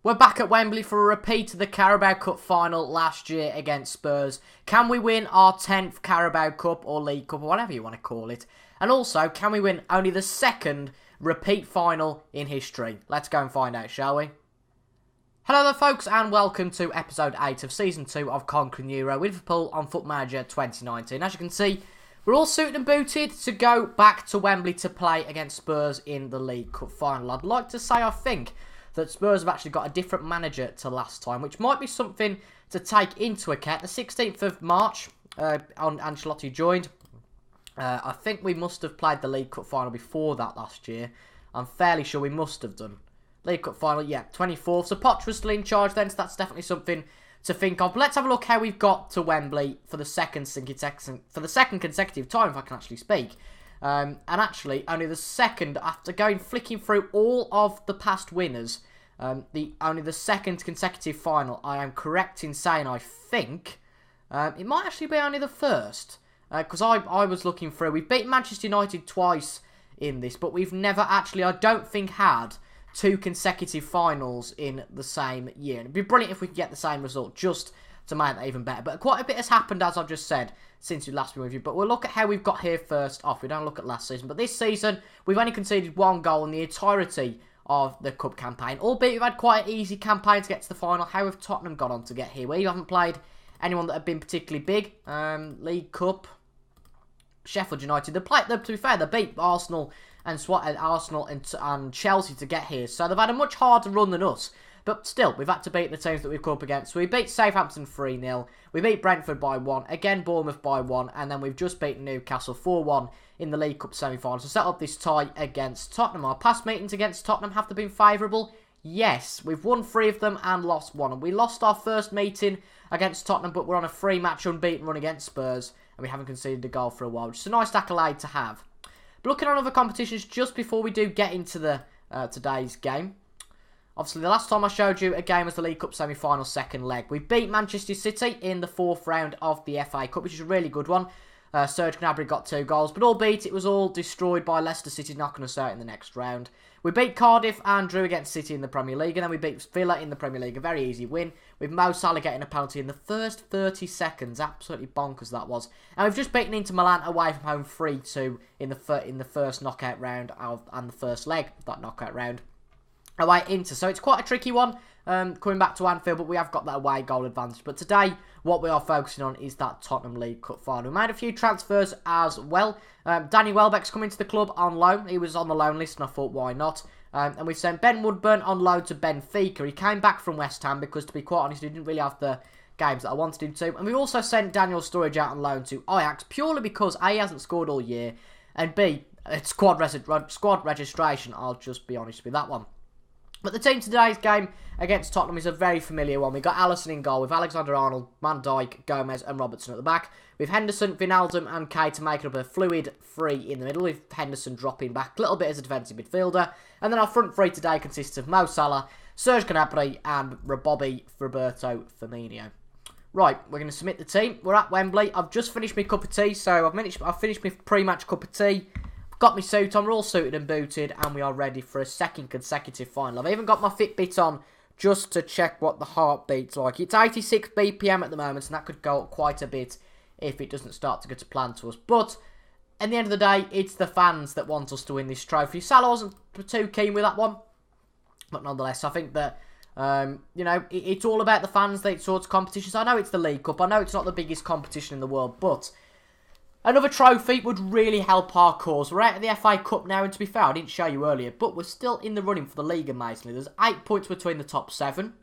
We're back at Wembley for a repeat of the Carabao Cup final last year against Spurs. Can we win our 10th Carabao Cup or League Cup or whatever you want to call it? And also, can we win only the second repeat final in history? Let's go and find out, shall we? Hello there folks and welcome to episode 8 of season 2 of Conquering Euro with Liverpool on Foot Manager 2019. As you can see, we're all suited and booted to go back to Wembley to play against Spurs in the League Cup final. I'd like to say I think that Spurs have actually got a different manager to last time, which might be something to take into account. The 16th of March, Ancelotti joined. I think we must have played the League Cup final before that last year. I'm fairly sure we must have done. League Cup final, yeah, 24th. So Poch was still in charge then, so that's definitely something to think of. But let's have a look how we've got to Wembley for the second consecutive time, if I can actually speak. And actually, only the second, after flicking through all of the past winners, only the second consecutive final, I am correct in saying I think, it might actually be only the first, because I was looking through, we've beaten Manchester United twice in this, but we've never actually, I don't think, had two consecutive finals in the same year. And it'd be brilliant if we could get the same result, just to make that even better. But quite a bit has happened, as I've just said, since we last been with you. But we'll look at how we've got here first off. We don't look at last season. But this season, we've only conceded one goal in the entirety of the Cup campaign. Albeit we've had quite an easy campaign to get to the final. How have Tottenham got on to get here? We haven't played anyone that have been particularly big. League Cup, Sheffield United. To be fair, they beat Arsenal and Chelsea to get here. So they've had a much harder run than us. But still, we've had to beat the teams that we've come up against. So we beat Southampton 3-0. We beat Brentford by 1. Again, Bournemouth by 1. And then we've just beaten Newcastle 4-1 in the League Cup semi-final. So set up this tie against Tottenham. Our past meetings against Tottenham have been favourable. Yes, we've won 3 of them and lost 1. And we lost our first meeting against Tottenham, but we're on a 3-match unbeaten run against Spurs. And we haven't conceded a goal for a while, which is a nice accolade to have. But looking at other competitions, just before we do get into the today's game. Obviously, the last time I showed you a game was the League Cup semi-final second leg. We beat Manchester City in the 4th round of the FA Cup, which is a really good one. Serge Gnabry got 2 goals, but albeit it was all destroyed by Leicester City knocking us out in the next round. We beat Cardiff and drew against City in the Premier League, and then we beat Villa in the Premier League. A very easy win, with Mo Salah getting a penalty in the first 30 seconds. Absolutely bonkers that was. And we've just beaten Inter Milan away from home 3-2 in the first knockout round and the first leg of that knockout round. Away Inter, so it's quite a tricky one coming back to Anfield, but we have got that away goal advantage. But today, what we are focusing on is that Tottenham League Cup final. We made a few transfers as well. Danny Welbeck's coming to the club on loan. He was on the loan list, and I thought, why not? And we've sent Ben Woodburn on loan to Benfica. He came back from West Ham because, to be quite honest, he didn't really have the games that I wanted him to. And we've also sent Daniel Sturridge out on loan to Ajax, purely because A, he hasn't scored all year, and B, it's squad registration. I'll just be honest with that one. But the team today's game against Tottenham is a very familiar one. We've got Alisson in goal with Alexander-Arnold, Van Dijk, Gomez and Robertson at the back. With Henderson, Wijnaldum and Keita making up a fluid 3 in the middle, with Henderson dropping back a little bit as a defensive midfielder. And then our front 3 today consists of Mo Salah, Serge Gnabry and Roberto Firmino. Right, we're going to submit the team. We're at Wembley. I've just finished my cup of tea, so I've finished my pre-match cup of tea. Got my suit on, we're all suited and booted, and we are ready for a second consecutive final. I've even got my Fitbit on just to check what the heartbeat's like. It's 86 BPM at the moment, and that could go up quite a bit if it doesn't start to go to plan to us. But at the end of the day, it's the fans that want us to win this trophy. Salah wasn't too keen with that one, but nonetheless, I think that it's all about the fans, these sorts of competitions. I know it's the League Cup, I know it's not the biggest competition in the world, but another trophy would really help our cause. We're out of the FA Cup now, and to be fair, I didn't show you earlier, but we're still in the running for the league amazingly. There's 8 points between the top 7,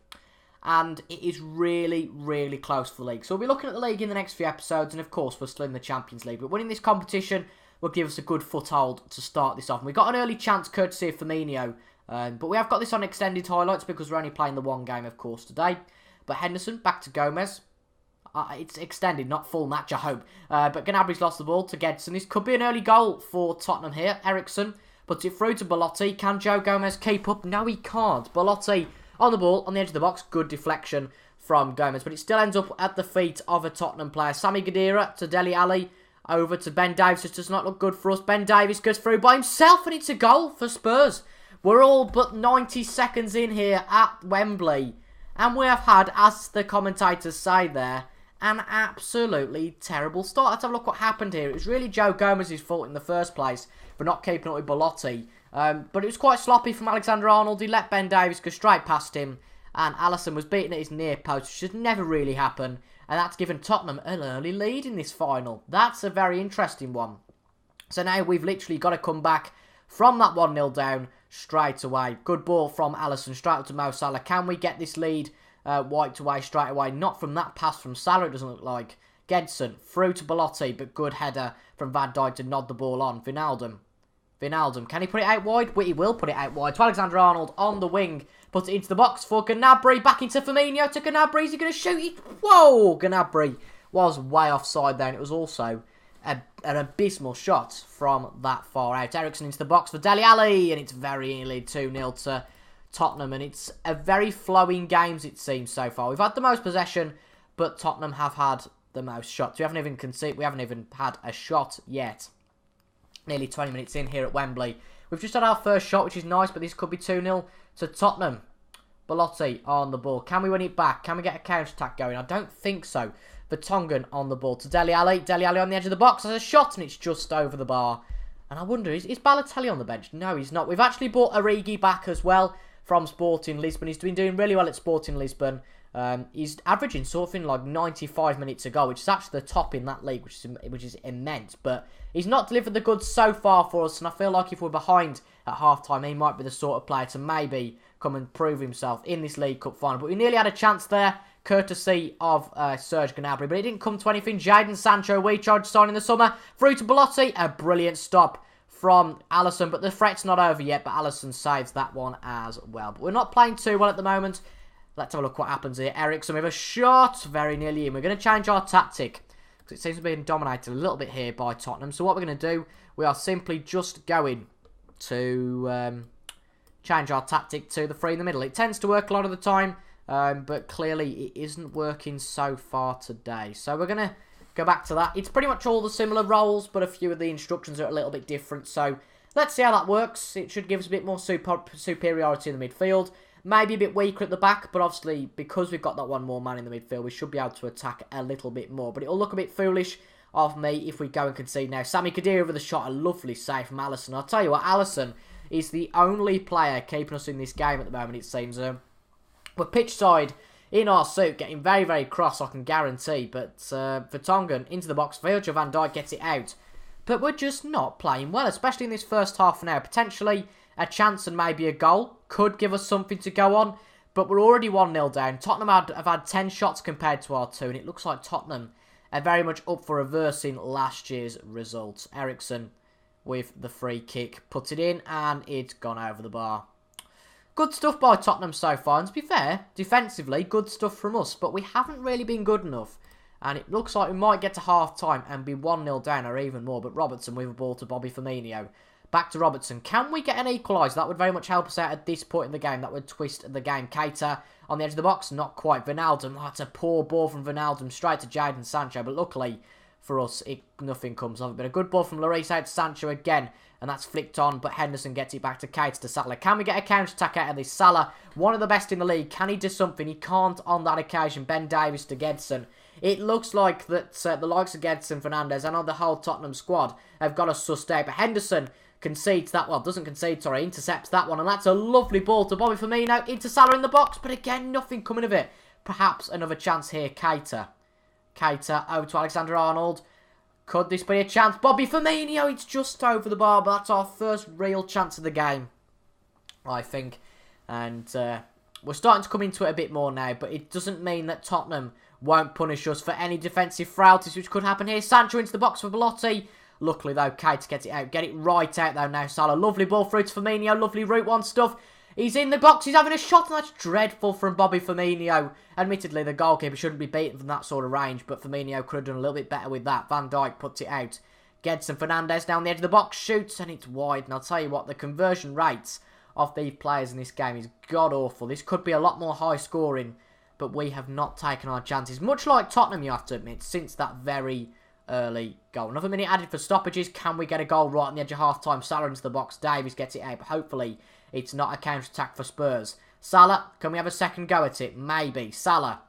and it is really, really close for the league. So we'll be looking at the league in the next few episodes, and of course, we're still in the Champions League. But winning this competition will give us a good foothold to start this off. And we got an early chance courtesy of Firmino, but we have got this on extended highlights because we're only playing the one game, of course, today. But Henderson, back to Gomez. It's extended, not full match, I hope. But Gnabry's lost the ball to Gedson. This could be an early goal for Tottenham here. Ericsson puts it through to Belotti. Can Joe Gomez keep up? No, he can't. Belotti on the ball, on the edge of the box. Good deflection from Gomez. But it still ends up at the feet of a Tottenham player. Sami Khedira to Dele Alli. Over to Ben Davies. This does not look good for us. Ben Davies goes through by himself, and it's a goal for Spurs. We're all but 90 seconds in here at Wembley. And we have had, as the commentators say there, an absolutely terrible start. Let's have a look what happened here. It was really Joe Gomez's fault in the first place for not keeping up with Belotti. But it was quite sloppy from Alexander-Arnold. He let Ben Davies go straight past him. And Alisson was beaten at his near post, which should never really happen. And that's given Tottenham an early lead in this final. That's a very interesting one. So now we've literally got to come back from that 1-0 down straight away. Good ball from Alisson straight up to Mo Salah. Can we get this lead wiped away straight away? Not from that pass from Salah, it doesn't look like. Gedson through to Belotti, but good header from Van Dijk to nod the ball on. Wijnaldum, can he put it out wide? Well, he will put it out wide. To Alexander-Arnold on the wing. Put it into the box for Gnabry. Back into Firmino to Gnabry. Is he going to shoot it? Whoa! Gnabry was way offside there. And it was also an abysmal shot from that far out. Eriksen into the box for Dele Alli. And it's very nearly 2-0 to Tottenham. And it's a very flowing games, it seems, so far. We've had the most possession, but Tottenham have had the most shots. We haven't even had a shot yet. Nearly 20 minutes in here at Wembley. We've just had our first shot, which is nice, but this could be 2-0 to Tottenham. Belotti on the ball. Can we win it back? Can we get a counter-attack going? I don't think so. Vertonghen on the ball to Dele Alli. Dele Alli on the edge of the box has a shot, and it's just over the bar. And I wonder, is Balotelli on the bench? No, he's not. We've actually brought Origi back as well from Sporting Lisbon. He's been doing really well at Sporting Lisbon. He's averaging something like 95 minutes a goal, which is actually the top in that league, which is immense. But he's not delivered the goods so far for us, and I feel like if we're behind at half-time, he might be the sort of player to maybe come and prove himself in this League Cup final. But we nearly had a chance there, courtesy of Serge Gnabry, but it didn't come to anything. Jadon Sancho, we tried to sign in the summer, through to Belotti, a brilliant stop from Alisson, but the threat's not over yet, but Alisson saves that one as well. But we're not playing too well at the moment. Let's have a look what happens here. Eriksen with a shot, very nearly in. We're going to change our tactic, because it seems to be dominated a little bit here by Tottenham. So what we're going to do, we are simply just going to change our tactic to the three in the middle. It tends to work a lot of the time, but clearly it isn't working so far today. So we're going to go back to that. It's pretty much all the similar roles, but a few of the instructions are a little bit different. So let's see how that works. It should give us a bit more superiority in the midfield. Maybe a bit weaker at the back, but obviously, because we've got that one more man in the midfield, we should be able to attack a little bit more. But it'll look a bit foolish of me if we go and concede now. Sami Khedira with a shot, a lovely save from Alisson. I'll tell you what, Alisson is the only player keeping us in this game at the moment, it seems. We're pitch side in our suit, getting very, very cross, I can guarantee. But Vertonghen into the box, Virgil van Dijk gets it out. But we're just not playing well, especially in this first half now. Potentially a chance and maybe a goal could give us something to go on, but we're already 1-0 down. Tottenham have had 10 shots compared to our 2, and it looks like Tottenham are very much up for reversing last year's results. Eriksen with the free kick, puts it in, and it's gone over the bar. Good stuff by Tottenham so far, and to be fair, defensively, good stuff from us, but we haven't really been good enough. And it looks like we might get to half-time and be 1-0 down or even more, but Robertson with a ball to Bobby Firmino. Back to Robertson. Can we get an equaliser? That would very much help us out at this point in the game. That would twist the game. Keita on the edge of the box. Not quite. Wijnaldum. Oh, that's a poor ball from Wijnaldum straight to Jadon Sancho. But luckily for us, nothing comes of it. But a good ball from Lloris out to Sancho again. And that's flicked on. But Henderson gets it back to Keita to Salah. Can we get a counter-attack out of this? Salah, one of the best in the league. Can he do something? He can't on that occasion. Ben Davies to Gedson. It looks like that the likes of Gedson, Fernandes, and on the whole Tottenham squad have got us sussed out. But Henderson concedes that, well, doesn't concede, sorry, intercepts that one, and that's a lovely ball to Bobby Firmino, into Salah in the box, but again, nothing coming of it. Perhaps another chance here, Keita over to Alexander-Arnold. Could this be a chance? Bobby Firmino, it's just over the bar, but that's our first real chance of the game, I think. And we're starting to come into it a bit more now, but it doesn't mean that Tottenham won't punish us for any defensive frailties, which could happen here. Sancho into the box for Belotti. Luckily, though, Keita gets it out. Get it right out, though, now, Salah. Lovely ball through to Firmino. Lovely route one stuff. He's in the box. He's having a shot, and that's dreadful from Bobby Firmino. Admittedly, the goalkeeper shouldn't be beaten from that sort of range, but Firmino could have done a little bit better with that. Van Dijk puts it out. Gedson Fernandes down the edge of the box. Shoots, and it's wide. And I'll tell you what, the conversion rates of the players in this game is god-awful. This could be a lot more high-scoring, but we have not taken our chances. Much like Tottenham, you have to admit, since that very early goal. Another minute added for stoppages. Can we get a goal right on the edge of half-time? Salah into the box. Davies gets it out, but hopefully it's not a counter-attack for Spurs. Salah, can we have a second go at it? Maybe. Salah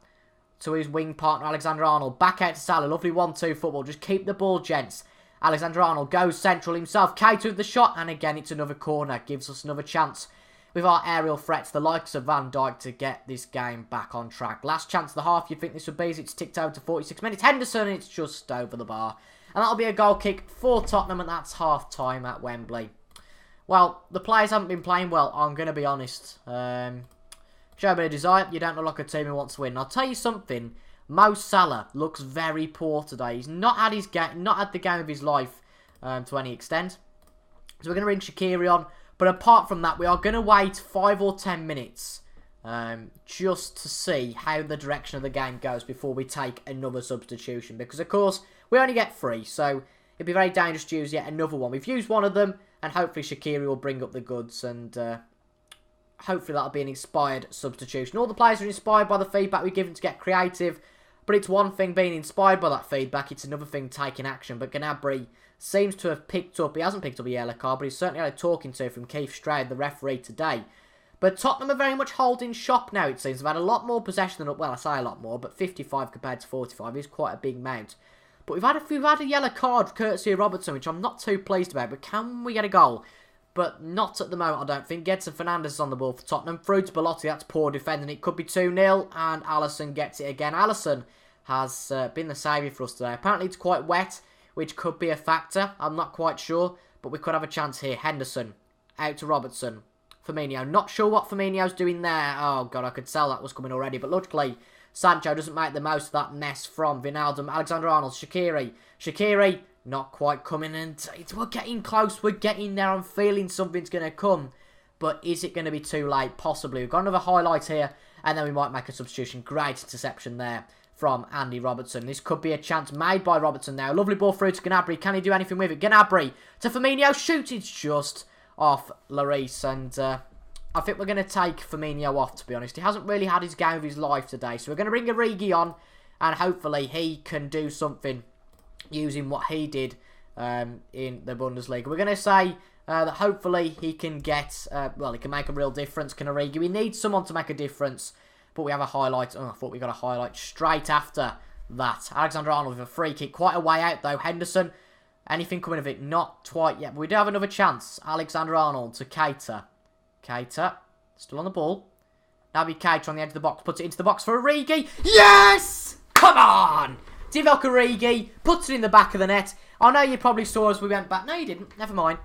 to his wing partner, Alexander-Arnold. Back out to Salah. Lovely 1-2 football. Just keep the ball, gents. Alexander-Arnold goes central himself. Keita with the shot. And again, it's another corner. Gives us another chance with our aerial threats, the likes of Van Dijk, to get this game back on track. Last chance of the half you'd think this would be, as it's ticked over to 46 minutes. Henderson, and it's just over the bar. And that'll be a goal kick for Tottenham, and that's half-time at Wembley. Well, the players haven't been playing well, I'm going to be honest. Show a bit of desire, you don't look like a team who wants to win. And I'll tell you something, Mo Salah looks very poor today. He's not had the game of his life to any extent. So we're going to bring Shaqiri on. But apart from that, we are going to wait 5 or 10 minutes just to see how the direction of the game goes before we take another substitution. Because, of course, we only get 3, so it'd be very dangerous to use yet another one. We've used one of them, and hopefully Shaqiri will bring up the goods, and hopefully that'll be an inspired substitution. All the players are inspired by the feedback we've given to get creative, but it's one thing being inspired by that feedback, it's another thing taking action. But Gnabry seems to have picked up, he hasn't picked up a yellow card, but he's certainly had a talking to from Keith Stroud, the referee, today. But Tottenham are very much holding shop now, it seems. They've had a lot more possession than, well, I say a lot more, but 55 compared to 45 is quite a big amount. But we've had a yellow card courtesy of Robertson, which I'm not too pleased about. But can we get a goal? But not at the moment, I don't think. Gedson Fernandes is on the ball for Tottenham. Through to Belotti, that's poor defending. It could be 2-0, and Alisson gets it again. Alisson has been the saviour for us today. Apparently it's quite wet, which could be a factor. I'm not quite sure, but we could have a chance here. Henderson, out to Robertson. Firmino, not sure what Firmino's doing there. Oh, God, I could tell that was coming already. But luckily, Sancho doesn't make the most of that mess from Wijnaldum. Alexander-Arnold, Shaqiri. Shaqiri, not quite coming. And we're getting close. We're getting there. I'm feeling something's going to come. But is it going to be too late? Possibly. We've got another highlight here. And then we might make a substitution. Great interception there from Andy Robertson. This could be a chance made by Robertson now. Lovely ball through to Gnabry. Can he do anything with it? Gnabry to Firmino. Shoot. It's just off Lloris. And I think we're going to take Firmino off, to be honest. He hasn't really had his game of his life today. So we're going to bring Origi on. And hopefully he can do something using what he did in the Bundesliga. We're going to say that hopefully he can get, he can make a real difference. Can Origi? We need someone to make a difference. But we have a highlight. Oh, I thought we got a highlight straight after that. Alexander-Arnold with a free kick. Quite a way out, though. Henderson, anything coming of it? Not quite yet. But we do have another chance. Alexander-Arnold to Keita. Keita, still on the ball. Naby Keita on the edge of the box. Puts it into the box for Origi. Yes! Come on! Divock Origi puts it in the back of the net. I know you probably saw as we went back. No, you didn't. Never mind.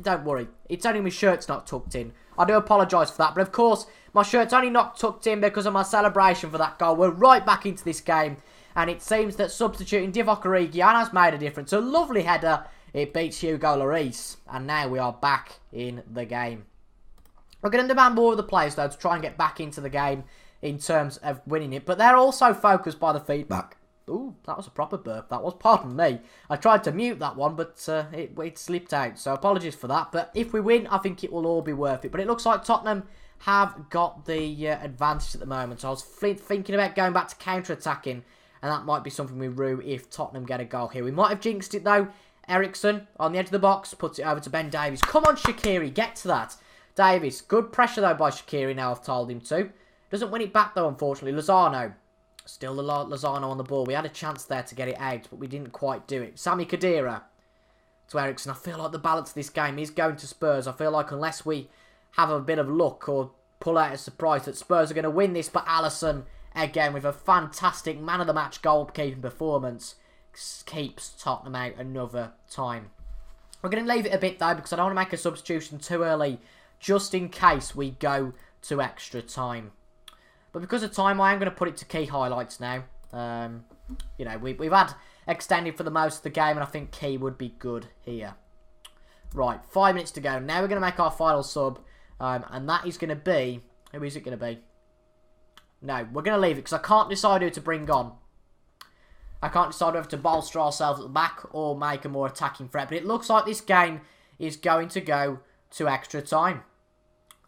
Don't worry. It's only my shirt's not tucked in. I do apologise for that. But of course, my shirt's only not tucked in because of my celebration for that goal. We're right back into this game. And it seems that substituting Divock Origi has made a difference. A lovely header. It beats Hugo Lloris. And now we are back in the game. We're going to demand more of the players, though, to try and get back into the game in terms of winning it. But they're also focused by the feedback. Ooh, that was a proper burp. That was, pardon me. I tried to mute that one, but it slipped out. So apologies for that. But if we win, I think it will all be worth it. But it looks like Tottenham have got the advantage at the moment. So I was thinking about going back to counter-attacking. And that might be something we rue if Tottenham get a goal here. We might have jinxed it, though. Ericsson on the edge of the box. Puts it over to Ben Davies. Come on, Shaqiri. Get to that. Davies. Good pressure, though, by Shaqiri now, I've told him to. Doesn't win it back, though, unfortunately. Lozano. Still Lozano on the ball. We had a chance there to get it out, but we didn't quite do it. Sami Khedira to Ericsson. I feel like the balance of this game is going to Spurs. I feel like unless we have a bit of luck or pull out a surprise that Spurs are going to win this, but Alisson, again, with a fantastic man-of-the-match goalkeeping performance, keeps Tottenham out another time. We're going to leave it a bit, though, because I don't want to make a substitution too early, just in case we go to extra time. But because of time, I am going to put it to key highlights now. We've had extended for the most of the game, and I think key would be good here. Right, 5 minutes to go. Now we're going to make our final sub, and that is going to be... Who is it going to be? No, we're going to leave it, because I can't decide who to bring on. I can't decide whether to bolster ourselves at the back or make a more attacking threat. But it looks like this game is going to go to extra time.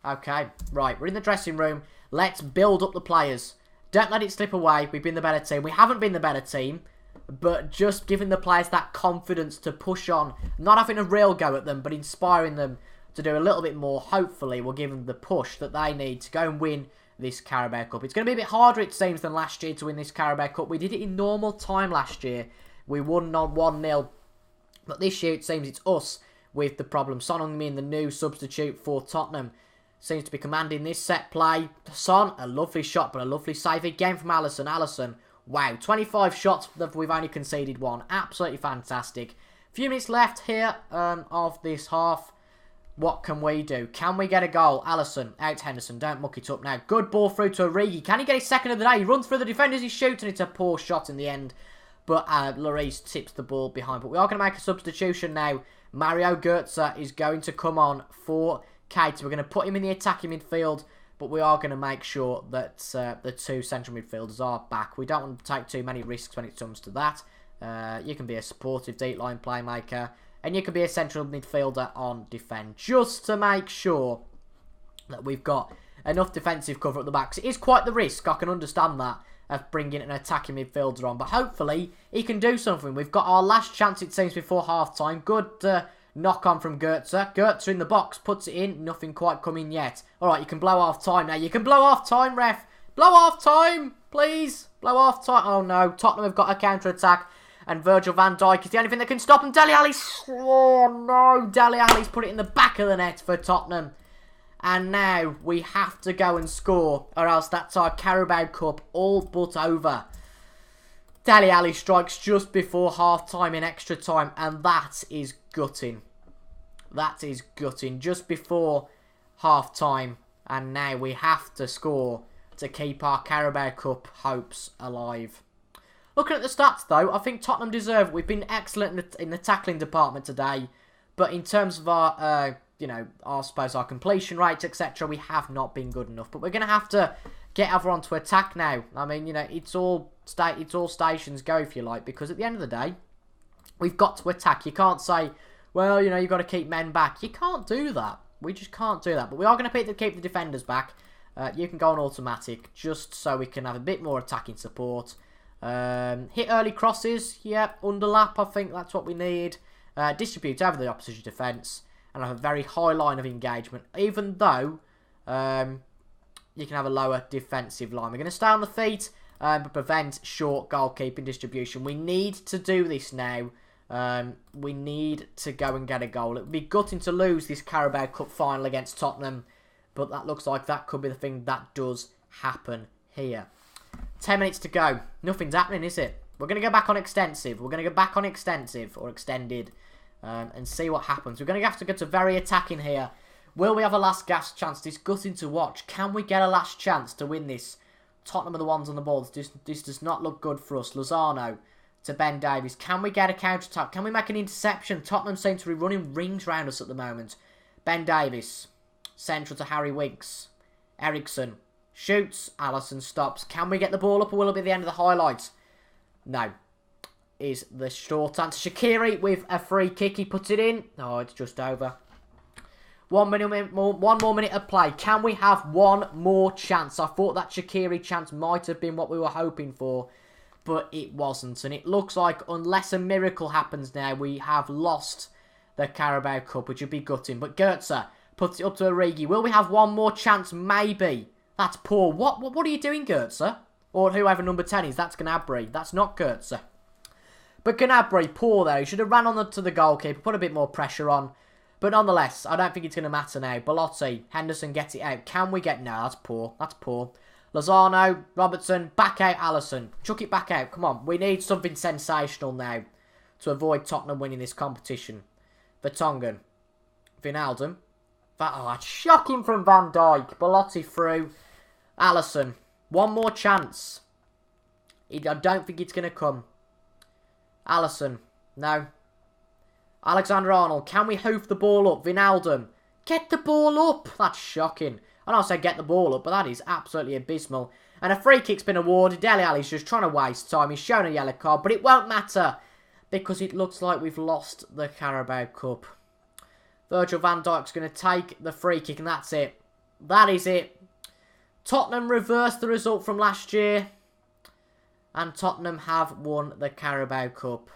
Okay, right, we're in the dressing room. Let's build up the players. Don't let it slip away. We've been the better team. We haven't been the better team, but just giving the players that confidence to push on. Not having a real go at them, but inspiring them to do a little bit more. Hopefully, we'll give them the push that they need to go and win this Carabao Cup. It's going to be a bit harder, it seems, than last year to win this Carabao Cup. We did it in normal time last year. We won on 1-0. But this year, it seems it's us with the problem. Son Heung-min, the new substitute for Tottenham, seems to be commanding this set play. Son, a lovely shot, but a lovely save again from Alisson. Alisson, wow, 25 shots, we've only conceded 1. Absolutely fantastic. Few minutes left here of this half. What can we do? Can we get a goal? Alisson, out to Henderson. Don't muck it up now. Good ball through to Origi. Can he get his second of the day? He runs through the defenders, he shoots, and it's a poor shot in the end. But Lloris tips the ball behind. But we are going to make a substitution now. Mario Götze is going to come on for Kate. We're going to put him in the attacking midfield. But we are going to make sure that the 2 central midfielders are back. We don't want to take too many risks when it comes to that. You can be a supportive deep line playmaker. And you can be a central midfielder on defend. Just to make sure that we've got enough defensive cover at the back. 'Cause it is quite the risk. I can understand that. Of bringing an attacking midfielder on. But hopefully, he can do something. We've got our last chance, it seems, before half-time. Good knock-on from Götze. Götze in the box, puts it in. Nothing quite coming yet. Alright, you can blow half-time now. You can blow half-time, ref. Blow half-time, please. Blow half-time. Oh, no. Tottenham have got a counter-attack. And Virgil van Dijk is the only thing that can stop him. Dele Alli. Oh, no. Dele Alli's put it in the back of the net for Tottenham. And now we have to go and score, or else that's our Carabao Cup all but over. Dele Alli strikes just before half-time in extra time, and that is gutting. That is gutting. Just before half-time, and now we have to score to keep our Carabao Cup hopes alive. Looking at the stats, though, I think Tottenham deserve it. We've been excellent in the tackling department today, but in terms of our... I suppose our completion rates, etc., we have not been good enough. But we're going to have to get everyone to attack now. I mean, it's all stations go, if you like, because at the end of the day, we've got to attack. You can't say, well, you've got to keep men back. You can't do that. We just can't do that. But we are going to keep the defenders back. You can go on automatic, just so we can have a bit more attacking support. Hit early crosses, yeah, underlap, I think that's what we need. Distribute over the opposition defence. And have a very high line of engagement, even though you can have a lower defensive line. We're going to stay on the feet, but prevent short goalkeeping distribution. We need to do this now. We need to go and get a goal. It would be gutting to lose this Carabao Cup final against Tottenham, but that looks like that could be the thing that does happen here. 10 minutes to go. Nothing's happening, is it? We're going to go back on extensive. We're going to go back on extensive or extended. And see what happens. We're going to have to go to very attacking here. Will we have a last gasp chance? This gutting to watch. Can we get a last chance to win this? Tottenham are the ones on the ball. This does not look good for us. Lozano to Ben Davies. Can we get a counter-attack? Can we make an interception? Tottenham seem to be running rings round us at the moment. Ben Davies. Central to Harry Winks. Eriksson. Shoots. Alisson stops. Can we get the ball up or will it be the end of the highlights? No. Is the short answer. Shaqiri with a free kick. He puts it in. Oh, it's just over. One more minute of play. Can we have one more chance? I thought that Shaqiri chance might have been what we were hoping for, but it wasn't. And it looks like unless a miracle happens now, we have lost the Carabao Cup, which would be gutting. But Götze puts it up to Origi. Will we have one more chance? Maybe. That's poor. What are you doing, Götze? Or whoever number 10 is. That's Gnabry. That's not Götze. But Gnabry, poor though. He should have ran on to the goalkeeper, put a bit more pressure on. But nonetheless, I don't think it's going to matter now. Belotti, Henderson gets it out. Can we get... No, that's poor. That's poor. Lozano, Robertson, back out Alisson. Chuck it back out. Come on. We need something sensational now to avoid Tottenham winning this competition. Vertonghen. Wijnaldum. Oh, shocking from Van Dijk. Belotti through. Alisson. One more chance. I don't think it's going to come. Alisson. No. Alexander-Arnold. Can we hoof the ball up? Wijnaldum. Get the ball up. That's shocking. I don't say get the ball up, but that is absolutely abysmal. And a free kick's been awarded. Dele Alli's just trying to waste time. He's shown a yellow card, but it won't matter because it looks like we've lost the Carabao Cup. Virgil van Dijk's going to take the free kick, and that's it. That is it. Tottenham reversed the result from last year. And Tottenham have won the Carabao Cup.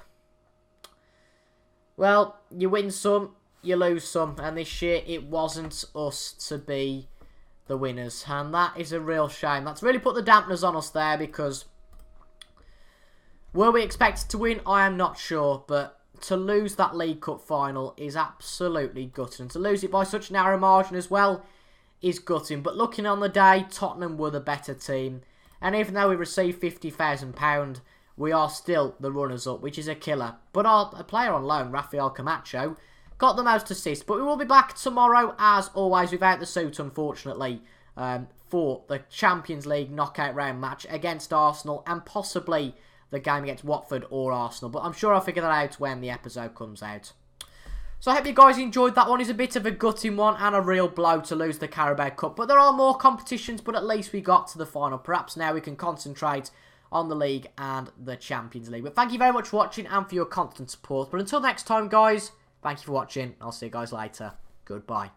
Well, you win some, you lose some. And this year, it wasn't us to be the winners. And that is a real shame. That's really put the dampeners on us there because were we expected to win? I am not sure. But to lose that League Cup final is absolutely gutting. And to lose it by such a narrow margin as well is gutting. But looking on the day, Tottenham were the better team. And even though we received £50,000, we are still the runners-up, which is a killer. But a player on loan, Rafael Camacho, got the most assists. But we will be back tomorrow, as always, without the suit, unfortunately, for the Champions League knockout round match against Arsenal and possibly the game against Watford or Arsenal. But I'm sure I'll figure that out when the episode comes out. So I hope you guys enjoyed that one. It's a bit of a gutting one and a real blow to lose the Carabao Cup. But there are more competitions, but at least we got to the final. Perhaps now we can concentrate on the league and the Champions League. But thank you very much for watching and for your constant support. But until next time, guys, thank you for watching. I'll see you guys later. Goodbye.